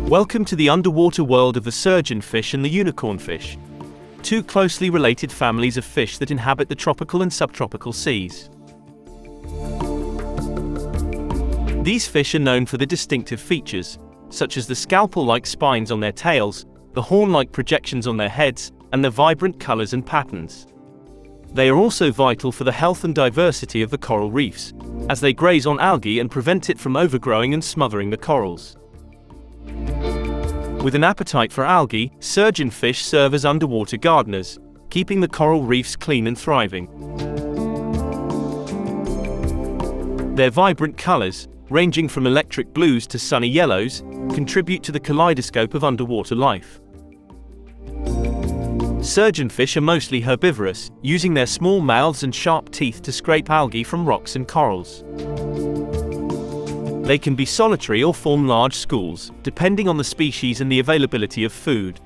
Welcome to the underwater world of the surgeonfish and the unicornfish, two closely related families of fish that inhabit the tropical and subtropical seas. These fish are known for their distinctive features, such as the scalpel-like spines on their tails, the horn-like projections on their heads, and their vibrant colors and patterns. They are also vital for the health and diversity of the coral reefs, as they graze on algae and prevent it from overgrowing and smothering the corals. With an appetite for algae, surgeonfish serve as underwater gardeners, keeping the coral reefs clean and thriving. Their vibrant colors, ranging from electric blues to sunny yellows, contribute to the kaleidoscope of underwater life. Surgeonfish are mostly herbivorous, using their small mouths and sharp teeth to scrape algae from rocks and corals. They can be solitary or form large schools, depending on the species and the availability of food.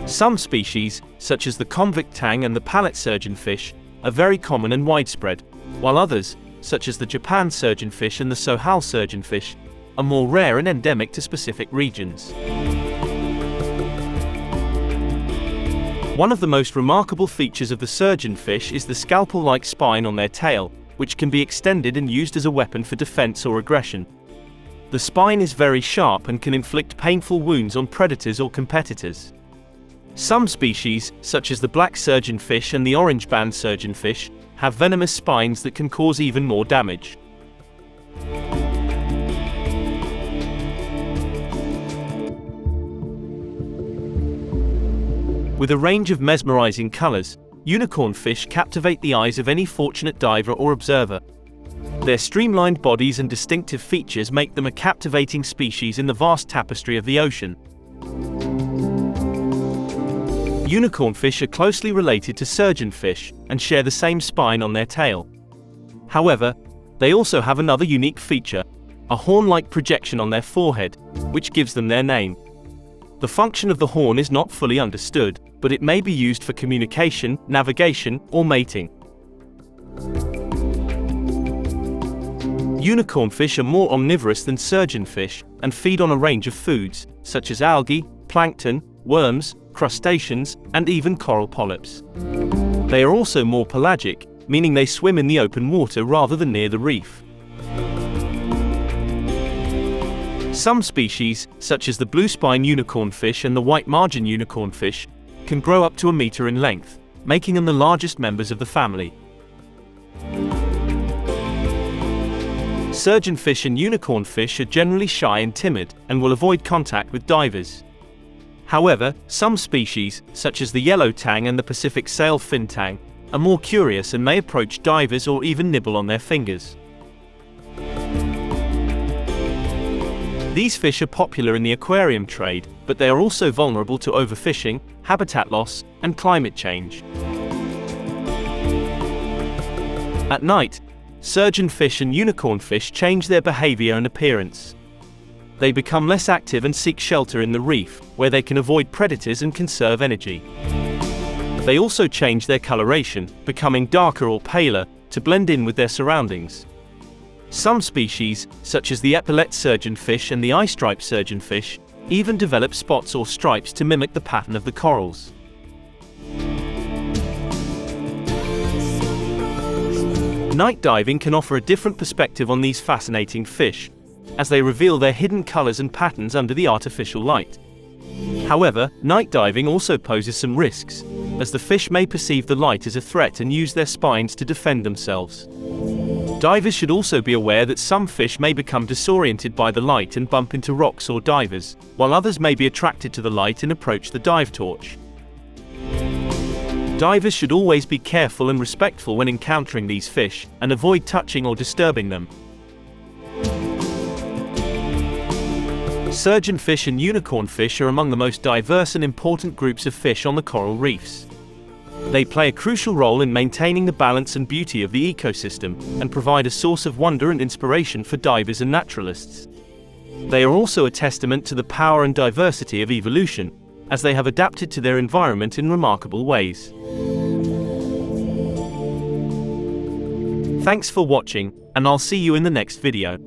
Some species, such as the convict tang and the pallet surgeonfish, are very common and widespread, while others, such as the Japan surgeonfish and the Sohal surgeonfish, are more rare and endemic to specific regions. One of the most remarkable features of the surgeonfish is the scalpel-like spine on their tail, which can be extended and used as a weapon for defense or aggression. The spine is very sharp and can inflict painful wounds on predators or competitors. Some species, such as the black surgeonfish and the orange band surgeonfish, have venomous spines that can cause even more damage. With a range of mesmerizing colors, unicornfish captivate the eyes of any fortunate diver or observer. Their streamlined bodies and distinctive features make them a captivating species in the vast tapestry of the ocean. Unicornfish are closely related to surgeonfish and share the same spine on their tail. However, they also have another unique feature, a horn-like projection on their forehead, which gives them their name. The function of the horn is not fully understood, but it may be used for communication, navigation, or mating. Unicornfish are more omnivorous than surgeonfish and feed on a range of foods, such as algae, plankton, worms, crustaceans, and even coral polyps. They are also more pelagic, meaning they swim in the open water rather than near the reef. Some species, such as the blue spine unicornfish and the white margin unicornfish, can grow up to a meter in length, making them the largest members of the family. Surgeonfish and unicornfish are generally shy and timid, and will avoid contact with divers. However, some species, such as the yellow tang and the Pacific sailfin tang, are more curious and may approach divers or even nibble on their fingers. These fish are popular in the aquarium trade, but they are also vulnerable to overfishing, habitat loss, and climate change. At night, surgeonfish and unicornfish change their behavior and appearance. They become less active and seek shelter in the reef, where they can avoid predators and conserve energy. They also change their coloration, becoming darker or paler, to blend in with their surroundings. Some species, such as the epaulette surgeonfish and the eye-stripe surgeonfish, even develop spots or stripes to mimic the pattern of the corals. Night diving can offer a different perspective on these fascinating fish, as they reveal their hidden colors and patterns under the artificial light. However, night diving also poses some risks, as the fish may perceive the light as a threat and use their spines to defend themselves. Divers should also be aware that some fish may become disoriented by the light and bump into rocks or divers, while others may be attracted to the light and approach the dive torch. Divers should always be careful and respectful when encountering these fish, and avoid touching or disturbing them. Surgeonfish and unicornfish are among the most diverse and important groups of fish on the coral reefs. They play a crucial role in maintaining the balance and beauty of the ecosystem, and provide a source of wonder and inspiration for divers and naturalists. They are also a testament to the power and diversity of evolution, as they have adapted to their environment in remarkable ways. Thanks for watching, and I'll see you in the next video.